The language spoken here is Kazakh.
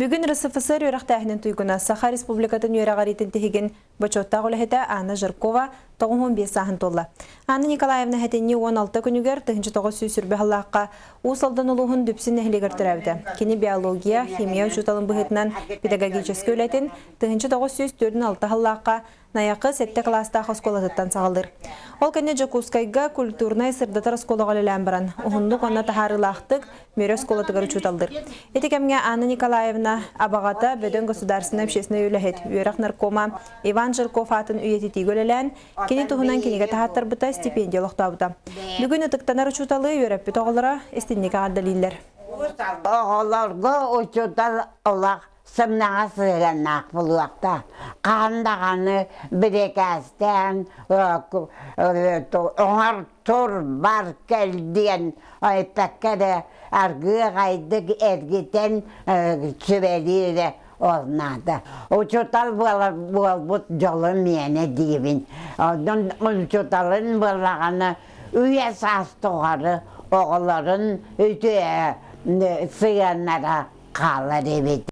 Бүгін РСФСР өрақтағының тұйгына Саха Республикатын өрағаритін тегін бачоттағы олығыда Анна Жиркова 15 сағын толла. Анна Николаевна хәтенне 16 күнігер 9 сүрбе халлаққа ұсалдан ұлығын дүпсін әхілегір түрәуді. Кені биология, химия ұчуталын бұғытынан педагогическі өлетін 946 халлаққа Наяқы 7 класста қосқолатыттан сағалдыр. Ол кәне Жокускайға культурнай сырдатар сколаға ләлән баран. Оғындық онна тахарылақтық мөрі сколатығыр ұчуталдыр. Етекемге Анна Николаевна абағата бөдін государственный общественный өләхет. Үйерақ наркома Иван Жирков атын үйететей көлелән, кені тұғынан кенеге тахаттар бұта стипендия лоқтабыта. Бүгін ұтықтанар ұчуталы үйеріп бүт оғылыра estиннеге ғаддалилер. Оғыларға ұчутал олақ сымнаға сығаннақ бұлуақта. Қандағаны бірекәстен оңар тұр бар кәлден айпәккәрі әргі ғайдық әргетен сөбәлері орнады. Учутал бұт жолы мені дейбін. Учуталын бұлағаны үйе састығары оғыларын өте сығаннара қалар ебет.